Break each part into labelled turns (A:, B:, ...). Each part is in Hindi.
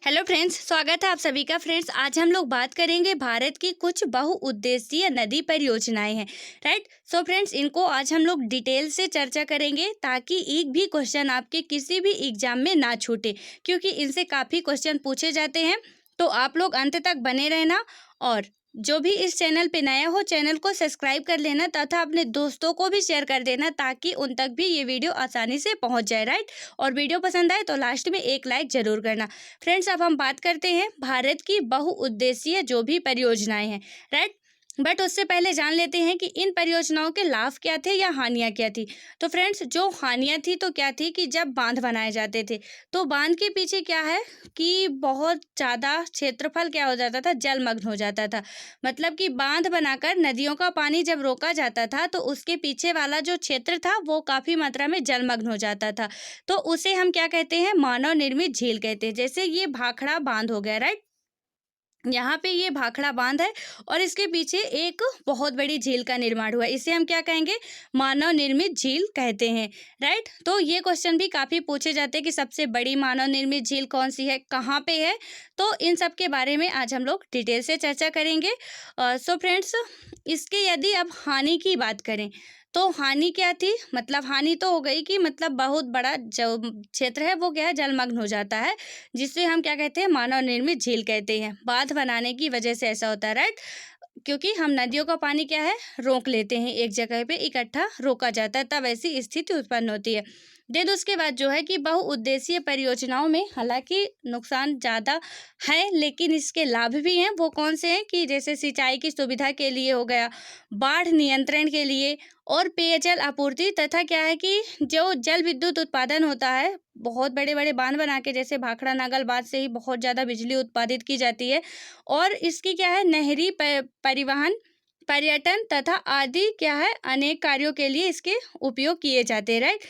A: हेलो फ्रेंड्स, स्वागत है आप सभी का। फ्रेंड्स, आज हम लोग बात करेंगे भारत की कुछ बहुउद्देशीय नदी परियोजनाएं हैं। राइट। सो फ्रेंड्स, इनको आज हम लोग डिटेल से चर्चा करेंगे ताकि एक भी क्वेश्चन आपके किसी भी एग्जाम में ना छूटे, क्योंकि इनसे काफ़ी क्वेश्चन पूछे जाते हैं। तो आप लोग अंत तक बने रहना, और जो भी इस चैनल पे नया हो चैनल को सब्सक्राइब कर लेना तथा अपने दोस्तों को भी शेयर कर देना ताकि उन तक भी ये वीडियो आसानी से पहुंच जाए। राइट। और वीडियो पसंद आए तो लास्ट में एक लाइक जरूर करना। फ्रेंड्स, अब हम बात करते हैं भारत की बहुउद्देशीय जो भी परियोजनाएं हैं। राइट। बट उससे पहले जान लेते हैं कि इन परियोजनाओं के लाभ क्या थे या हानियां क्या थी। तो फ्रेंड्स, जो हानियां थी तो क्या थी कि जब बांध बनाए जाते थे तो बांध के पीछे क्या है कि बहुत ज़्यादा क्षेत्रफल क्या हो जाता था, जलमग्न हो जाता था। मतलब कि बांध बनाकर नदियों का पानी जब रोका जाता था तो उसके पीछे वाला जो क्षेत्र था वो काफ़ी मात्रा में जलमग्न हो जाता था। तो उसे हम क्या कहते हैं, मानव निर्मित झील कहते हैं। जैसे ये भाखड़ा बांध हो गया। राइट। यहाँ पे ये भाखड़ा बांध है और इसके पीछे एक बहुत बड़ी झील का निर्माण हुआ है। इसे हम क्या कहेंगे, मानव निर्मित झील कहते हैं। राइट। तो ये क्वेश्चन भी काफ़ी पूछे जाते हैं कि सबसे बड़ी मानव निर्मित झील कौन सी है, कहाँ पे है। तो इन सब के बारे में आज हम लोग डिटेल से चर्चा करेंगे। सो फ्रेंड्स, इसके यदि अब हानि की बात करें तो हानि क्या थी। मतलब हानि तो हो गई कि मतलब बहुत बड़ा जो क्षेत्र है वो क्या है, जलमग्न हो जाता है, जिससे हम क्या कहते हैं, मानव निर्मित झील कहते हैं। बांध बनाने की वजह से ऐसा होता है। राइट। क्योंकि हम नदियों का पानी क्या है, रोक लेते हैं, एक जगह पे इकट्ठा रोका जाता है, तब ऐसी स्थिति उत्पन्न होती है। देन उसके बाद जो है कि बहुउद्देशीय परियोजनाओं में हालांकि नुकसान ज़्यादा है लेकिन इसके लाभ भी हैं। वो कौन से हैं कि जैसे सिंचाई की सुविधा के लिए हो गया, बाढ़ नियंत्रण के लिए, और पेयजल आपूर्ति, तथा क्या है कि जो जल विद्युत उत्पादन होता है, बहुत बड़े बड़े बांध बना के जैसे भाखड़ा नागल बांध से ही बहुत ज़्यादा बिजली उत्पादित की जाती है। और इसकी क्या है, नहरी परिवहन, पर्यटन तथा आदि क्या है, अनेक कार्यों के लिए इसके उपयोग किए जाते हैं। राइट।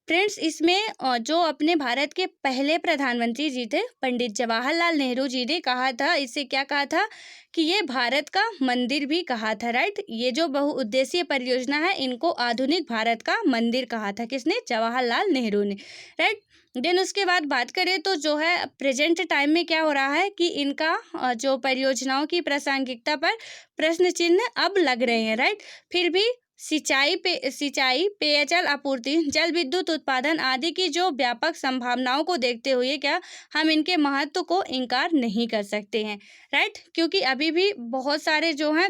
A: फ्रेंड्स, इसमें जो अपने भारत के पहले प्रधानमंत्री जी थे, पंडित जवाहरलाल नेहरू जी ने कहा था, इसे क्या कहा था कि ये भारत का मंदिर भी कहा था। राइट। ये जो बहुउद्देशीय परियोजना है इनको आधुनिक भारत का मंदिर कहा था। किसने, जवाहरलाल नेहरू ने। राइट। देन उसके बाद बात करें तो जो है प्रेजेंट टाइम में क्या हो रहा है कि इनका जो परियोजनाओं की प्रासंगिकता पर प्रश्न चिन्ह अब लग रहे हैं। राइट। फिर भी सिंचाई, पेयजल आपूर्ति, जल विद्युत उत्पादन आदि की जो व्यापक संभावनाओं को देखते हुए क्या हम इनके महत्व को इनकार नहीं कर सकते हैं। राइट। क्योंकि अभी भी बहुत सारे जो हैं,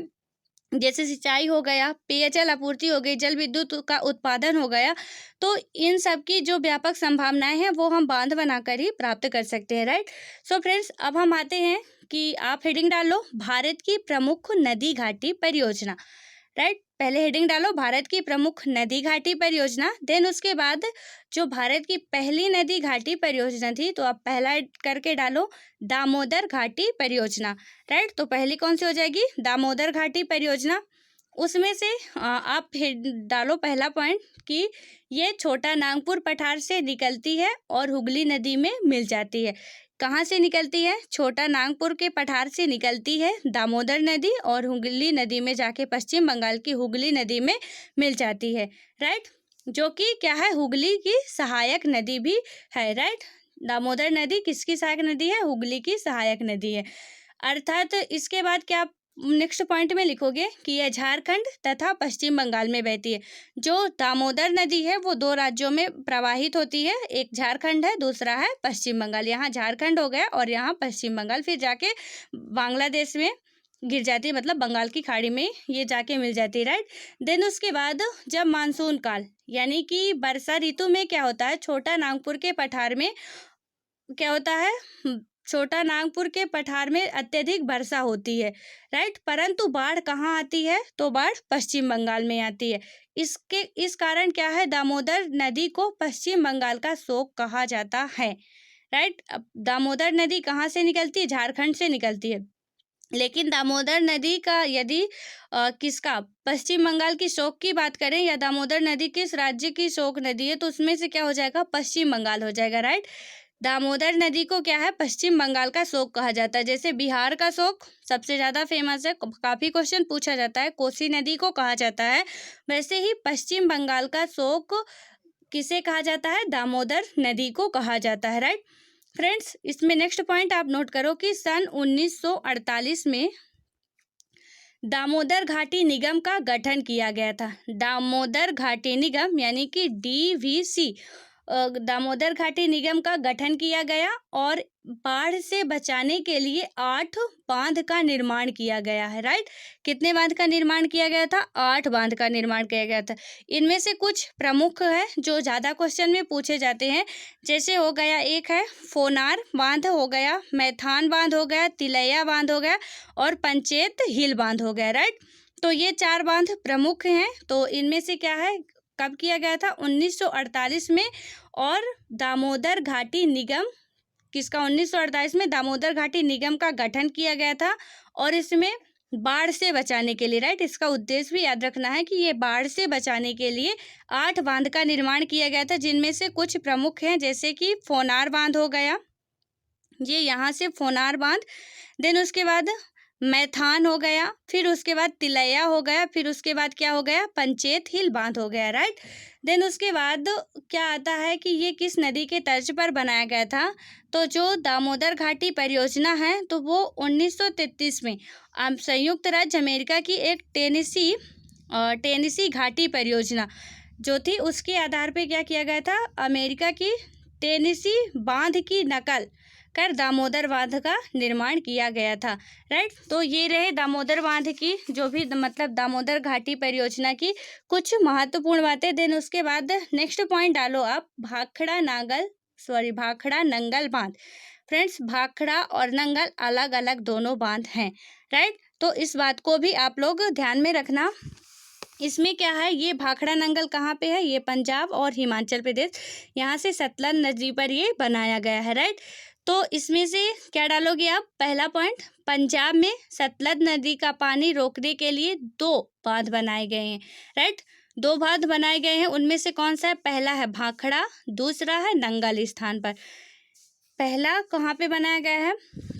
A: जैसे सिंचाई हो गया, पेयजल आपूर्ति हो गई, जल विद्युत का उत्पादन हो गया, तो इन सब की जो व्यापक संभावनाएं हैं वो हम बांध बनाकर ही प्राप्त कर सकते हैं। राइट। सो फ्रेंड्स, अब हम आते हैं कि आप हेडिंग डाल लो, भारत की प्रमुख नदी घाटी परियोजना। राइट। पहले हेडिंग डालो, भारत की प्रमुख नदी घाटी परियोजना। देन उसके बाद जो भारत की पहली नदी घाटी परियोजना थी तो आप पहला करके डालो, दामोदर घाटी परियोजना। राइट। तो पहली कौन सी हो जाएगी, दामोदर घाटी परियोजना। उसमें से आप डालो पहला पॉइंट कि ये छोटा नागपुर पठार से निकलती है और हुगली नदी में मिल जाती है। कहाँ से निकलती है, छोटा नागपुर के पठार से निकलती है दामोदर नदी और हुगली नदी में जाके पश्चिम बंगाल की हुगली नदी में मिल जाती है। राइट। जो कि क्या है, हुगली की सहायक नदी भी है। राइट। दामोदर नदी किसकी सहायक नदी है, हुगली की सहायक नदी है। अर्थात इसके बाद क्या नेक्स्ट पॉइंट में लिखोगे कि यह झारखंड तथा पश्चिम बंगाल में बहती है। जो दामोदर नदी है वो दो राज्यों में प्रवाहित होती है, एक झारखंड है, दूसरा है पश्चिम बंगाल। यहाँ झारखंड हो गया और यहाँ पश्चिम बंगाल, फिर जाके बांग्लादेश में गिर जाती है, मतलब बंगाल की खाड़ी में ये जाके मिल जाती है। राइट। देन उसके बाद जब मानसून काल यानी कि वर्षा ऋतु में क्या होता है, छोटा नागपुर के पठार में क्या होता है, छोटा नागपुर के पठार में अत्यधिक वर्षा होती है। राइट। परंतु बाढ़ कहाँ आती है, तो बाढ़ पश्चिम बंगाल में आती है। इस कारण क्या है, दामोदर नदी को पश्चिम बंगाल का शोक कहा जाता है। राइट। अब दामोदर नदी कहाँ से निकलती है, झारखंड से निकलती है। लेकिन दामोदर नदी का यदि किसका, पश्चिम बंगाल की शोक की बात करें या दामोदर नदी किस राज्य की शोक नदी है, तो उसमें से क्या हो जाएगा, पश्चिम बंगाल हो जाएगा। राइट। दामोदर नदी को क्या है, पश्चिम बंगाल का शोक कहा जाता है। जैसे बिहार का शोक सबसे ज़्यादा फेमस है, काफ़ी क्वेश्चन पूछा जाता है, कोसी नदी को कहा जाता है। वैसे ही पश्चिम बंगाल का शोक किसे कहा जाता है, दामोदर नदी को कहा जाता है। राइट। फ्रेंड्स इसमें नेक्स्ट पॉइंट आप नोट करो कि सन 1948 में दामोदर घाटी निगम का गठन किया गया था। दामोदर घाटी निगम यानी कि DVC, दामोदर घाटी निगम का गठन किया गया और बाढ़ से बचाने के लिए 8 बांध का निर्माण किया गया है। राइट, कितने बांध का निर्माण किया गया था? 8 बांध का निर्माण किया गया था। इनमें से कुछ प्रमुख है जो ज़्यादा क्वेश्चन में पूछे जाते हैं, जैसे हो गया, एक है फोनार बांध हो गया, मैथान बांध हो गया, तिलैया बांध हो गया और पंचेत हिल बांध हो गया। राइट, तो ये 4 बांध प्रमुख हैं। तो इनमें से क्या है, कब किया गया था? 1948 में। और दामोदर घाटी निगम किसका? 1948 में दामोदर घाटी निगम का गठन किया गया था और इसमें बाढ़ से बचाने के लिए, राइट, इसका उद्देश्य भी याद रखना है कि ये बाढ़ से बचाने के लिए 8 बांध का निर्माण किया गया था, जिनमें से कुछ प्रमुख हैं, जैसे कि फोनार बांध हो गया, ये यहाँ से फोनार बांध, देन उसके बाद मैथान हो गया, फिर उसके बाद तिलैया हो गया, फिर उसके बाद क्या हो गया? पंचेत हिल बांध हो गया। राइट, देन उसके बाद क्या आता है कि ये किस नदी के तर्ज पर बनाया गया था? तो जो दामोदर घाटी परियोजना है तो वो 1933 में संयुक्त राज्य अमेरिका की एक टेनेसी घाटी परियोजना जो थी, उसके आधार पे क्या किया गया था? अमेरिका की टेनेसी बांध की नकल कर दामोदर बांध का निर्माण किया गया था। राइट, तो ये रहे दामोदर बांध की जो भी मतलब दामोदर घाटी परियोजना की कुछ महत्वपूर्ण बातें। देन उसके बाद नेक्स्ट पॉइंट डालो आप, भाखड़ा नंगल बांध। फ्रेंड्स, भाखड़ा और नंगल अलग अलग दोनों बांध हैं। राइट, तो इस बात को भी आप लोग ध्यान में रखना। इसमें क्या है, ये भाखड़ा नंगल कहाँ पे है? ये पंजाब और हिमाचल प्रदेश, यहाँ से सतलज नदी पर ये बनाया गया है। राइट, तो इसमें से क्या डालोगे आप? पहला पॉइंट, पंजाब में सतलज नदी का पानी रोकने के लिए 2 बांध बनाए गए हैं। राइट, 2 बांध बनाए गए हैं, उनमें से कौन सा है? पहला है भाखड़ा, दूसरा है नंगल स्थान पर। पहला कहाँ पे बनाया गया है?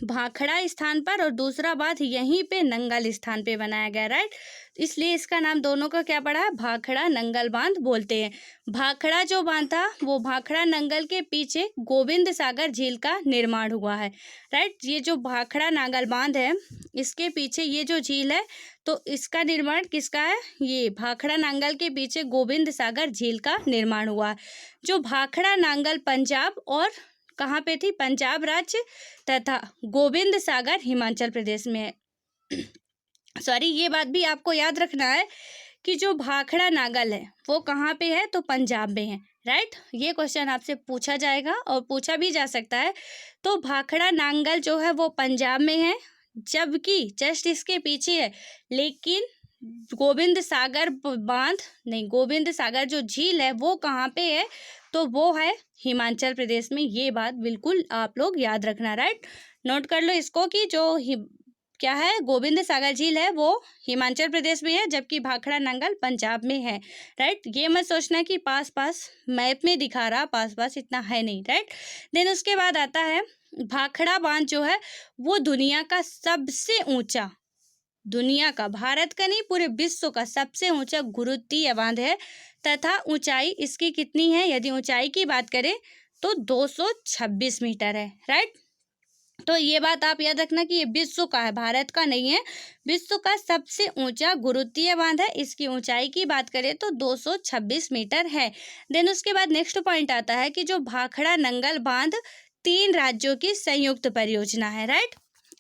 A: भाखड़ा स्थान पर, और दूसरा बांध यहीं पे नंगल स्थान पे बनाया गया। राइट, इसलिए इसका नाम दोनों का क्या पड़ा है? भाखड़ा नंगल बांध बोलते हैं। भाखड़ा जो बांध था वो भाखड़ा नंगल के पीछे गोविंद सागर झील का निर्माण हुआ है। राइट, ये जो भाखड़ा नांगल बांध है इसके पीछे ये जो झील है, तो इसका निर्माण किसका है? ये भाखड़ा नांगल के पीछे गोविंद सागर झील का निर्माण हुआ है। जो भाखड़ा नांगल पंजाब और कहाँ पे थी? पंजाब राज्य, तथा गोविंद सागर हिमाचल प्रदेश में है। सॉरी, ये बात भी आपको याद रखना है कि जो भाखड़ा नांगल है वो कहाँ पे है? तो पंजाब में है। राइट, ये क्वेश्चन आपसे पूछा जाएगा और पूछा भी जा सकता है। तो भाखड़ा नांगल जो है वो पंजाब में है, जबकि जस्ट इसके पीछे है, लेकिन गोविंद सागर बांध नहीं, गोविंद सागर जो झील है वो कहाँ पे है? तो वो है हिमाचल प्रदेश में। ये बात बिल्कुल आप लोग याद रखना। राइट, नोट कर लो इसको कि जो क्या है, गोविंद सागर झील है वो हिमाचल प्रदेश में है, जबकि भाखड़ा नंगल पंजाब में है। राइट, ये मत सोचना कि पास पास मैप में दिखा रहा, पास पास इतना है नहीं। राइट, देन उसके बाद आता है भाखड़ा बांध जो है वो दुनिया का सबसे ऊंचा, दुनिया का, भारत का नहीं पूरे विश्व का सबसे ऊंचा गुरुत्वीय बांध है, तथा ऊंचाई इसकी कितनी है? यदि ऊंचाई की बात करें तो 226 मीटर है। राइट, तो ये बात आप याद रखना कि ये विश्व का है, भारत का नहीं है, विश्व का सबसे ऊंचा गुरुत्वीय बांध है। इसकी ऊंचाई की बात करें तो 226 मीटर है। देन उसके बाद नेक्स्ट पॉइंट आता है कि जो भाखड़ा नंगल बांध 3 राज्यों की संयुक्त परियोजना है। राइट,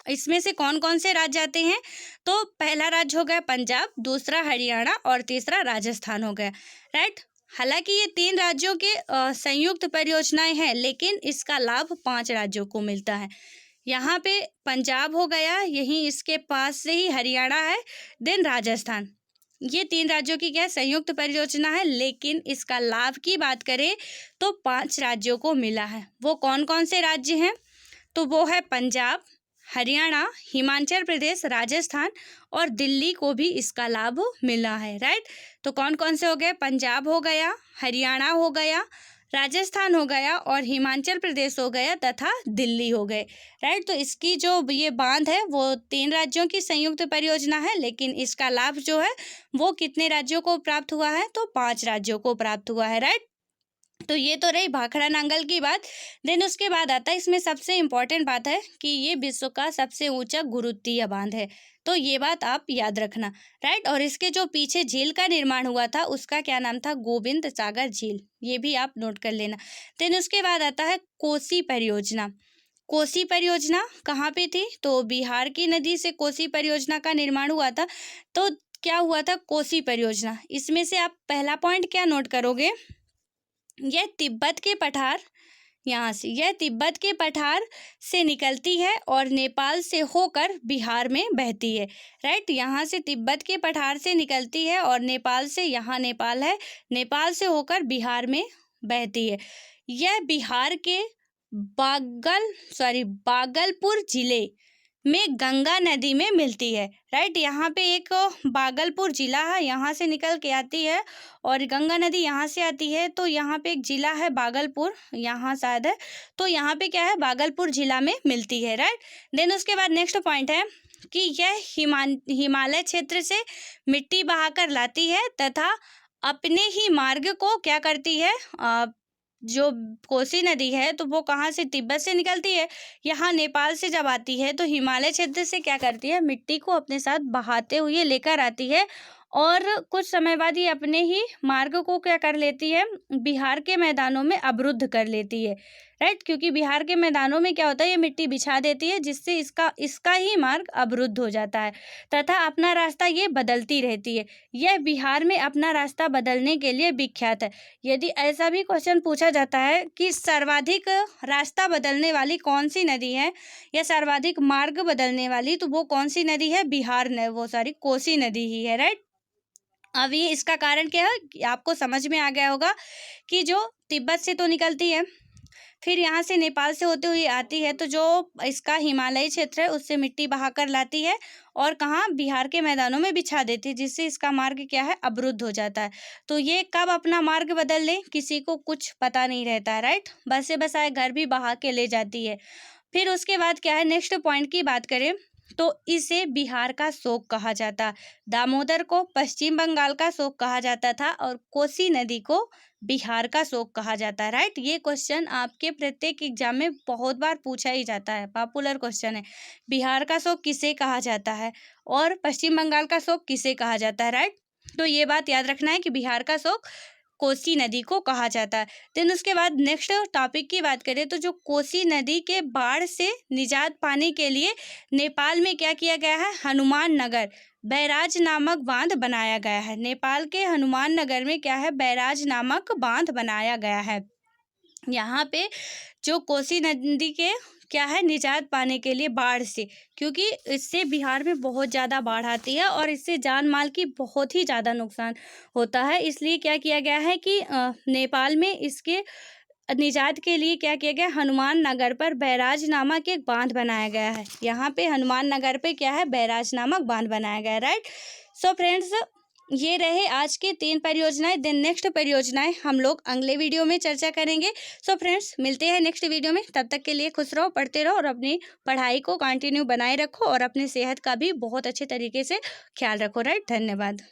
A: इसमें से कौन कौन से राज्य आते हैं? तो पहला राज्य हो गया पंजाब, दूसरा हरियाणा और तीसरा राजस्थान हो गया। राइट, हालांकि ये 3 राज्यों के संयुक्त परियोजनाएं हैं, लेकिन इसका लाभ 5 राज्यों को मिलता है। यहाँ पे पंजाब हो गया, यहीं इसके पास से ही हरियाणा है, देन राजस्थान, ये 3 राज्यों की क्या संयुक्त परियोजना है, लेकिन इसका लाभ की बात करें तो 5 राज्यों को मिला है। वो कौन कौन से राज्य हैं? तो वो है पंजाब, हरियाणा, हिमाचल प्रदेश, राजस्थान और दिल्ली को भी इसका लाभ मिला है। राइट, तो कौन कौन से हो गए? पंजाब हो गया, हरियाणा हो गया, राजस्थान हो गया और हिमाचल प्रदेश हो गया तथा दिल्ली हो गए। राइट, तो इसकी जो ये बांध है वो 3 राज्यों की संयुक्त परियोजना है, लेकिन इसका लाभ जो है वो कितने राज्यों को प्राप्त हुआ है? तो 5 राज्यों को प्राप्त हुआ है। राइट, तो ये तो रही भाखड़ा नांगल की बात। देन उसके बाद आता है, इसमें सबसे इम्पोर्टेंट बात है कि ये विश्व का सबसे ऊंचा गुरुत्वीय बांध है। तो ये बात आप याद रखना, राइट। और इसके जो पीछे झील का निर्माण हुआ था उसका क्या नाम था, गोविंद सागर झील, ये भी आप नोट कर लेना। देन उसके बाद आता है कोसी परियोजना। कोसी परियोजना कहाँ पे थी, तो बिहार की नदी से कोसी परियोजना का निर्माण हुआ था। तो क्या हुआ था, कोसी परियोजना, इसमें से आप पहला पॉइंट क्या नोट करोगे, यह तिब्बत के पठार, यहाँ से यह तिब्बत के पठार से निकलती है और नेपाल से होकर बिहार में बहती है, राइट। यहाँ से तिब्बत के पठार से निकलती है और नेपाल से, यहाँ नेपाल है, नेपाल से होकर बिहार में बहती है। यह बिहार के बागलपुर जिले में गंगा नदी में मिलती है, राइट। यहाँ पे एक बागलपुर जिला है, यहाँ से निकल के आती है और गंगा नदी यहाँ से आती है। तो यहाँ पे एक जिला है बागलपुर, यहाँ शायद है, तो यहाँ पे क्या है, बागलपुर जिला में मिलती है, राइट। देन उसके बाद नेक्स्ट पॉइंट है कि यह हिमालय क्षेत्र से मिट्टी बहाकर लाती है तथा अपने ही मार्ग को क्या करती है, जो कोसी नदी है तो वो कहाँ से, तिब्बत से निकलती है, यहाँ नेपाल से जब आती है तो हिमालय क्षेत्र से क्या करती है, मिट्टी को अपने साथ बहाते हुए लेकर आती है और कुछ समय बाद ये अपने ही मार्ग को क्या कर लेती है, बिहार के मैदानों में अवरुद्ध कर लेती है, राइट। क्योंकि बिहार के मैदानों में क्या होता है, ये मिट्टी बिछा देती है जिससे इसका ही मार्ग अवरुद्ध हो जाता है तथा अपना रास्ता ये बदलती रहती है। यह बिहार में अपना रास्ता बदलने के लिए विख्यात है। यदि ऐसा भी क्वेश्चन पूछा जाता है कि सर्वाधिक रास्ता बदलने वाली कौन सी नदी है या सर्वाधिक मार्ग बदलने वाली, तो वो कौन सी नदी है, कोसी नदी ही है, राइट। अब ये इसका कारण क्या है कि आपको समझ में आ गया होगा कि जो तिब्बत से तो निकलती है, फिर यहाँ से नेपाल से होते हुए आती है, तो जो इसका हिमालयी क्षेत्र है उससे मिट्टी बहाकर लाती है और कहाँ, बिहार के मैदानों में बिछा देती है जिससे इसका मार्ग क्या है, अवरुद्ध हो जाता है। तो ये कब अपना मार्ग बदल ले किसी को कुछ पता नहीं रहता है, राइट। बस से बसाए घर भी बहा के ले जाती है। फिर उसके बाद क्या है, नेक्स्ट पॉइंट की बात करें तो इसे बिहार का शोक कहा जाता, दामोदर को पश्चिम बंगाल का शोक कहा जाता था और कोसी नदी को बिहार का शोक कहा जाता है, राइट। ये क्वेश्चन आपके प्रत्येक एग्जाम में बहुत बार पूछा ही जाता है, पॉपुलर क्वेश्चन है। बिहार का शोक किसे कहा जाता है और पश्चिम बंगाल का शोक किसे कहा जाता है, राइट। तो ये बात याद रखना है कि बिहार का शोक कोसी नदी को कहा जाता है। देन उसके बाद नेक्स्ट टॉपिक की बात करें तो जो कोसी नदी के बाढ़ से निजात पाने के लिए नेपाल में क्या किया गया है, हनुमान नगर बैराज नामक बांध बनाया गया है। नेपाल के हनुमान नगर में क्या है, बैराज नामक बांध बनाया गया है। यहाँ पे जो कोसी नदी के क्या है, निजात पाने के लिए बाढ़ से, क्योंकि इससे बिहार में बहुत ज़्यादा बाढ़ आती है और इससे जान माल की बहुत ही ज़्यादा नुकसान होता है। इसलिए क्या किया गया है कि नेपाल में इसके निजात के लिए क्या किया गया, हनुमान नगर पर बैराज नामक एक बांध बनाया गया है। यहाँ पे हनुमान नगर पे क्या है, बैराज नामक बांध बनाया गया है, राइट। सो फ्रेंड्स, ये रहे आज के 3 परियोजनाएं। देन नेक्स्ट परियोजनाएं हम लोग अगले वीडियो में चर्चा करेंगे। सो फ्रेंड्स, मिलते हैं नेक्स्ट वीडियो में। तब तक के लिए खुश रहो, पढ़ते रहो और अपनी पढ़ाई को कंटिन्यू बनाए रखो और अपनी सेहत का भी बहुत अच्छे तरीके से ख्याल रखो, राइट। धन्यवाद।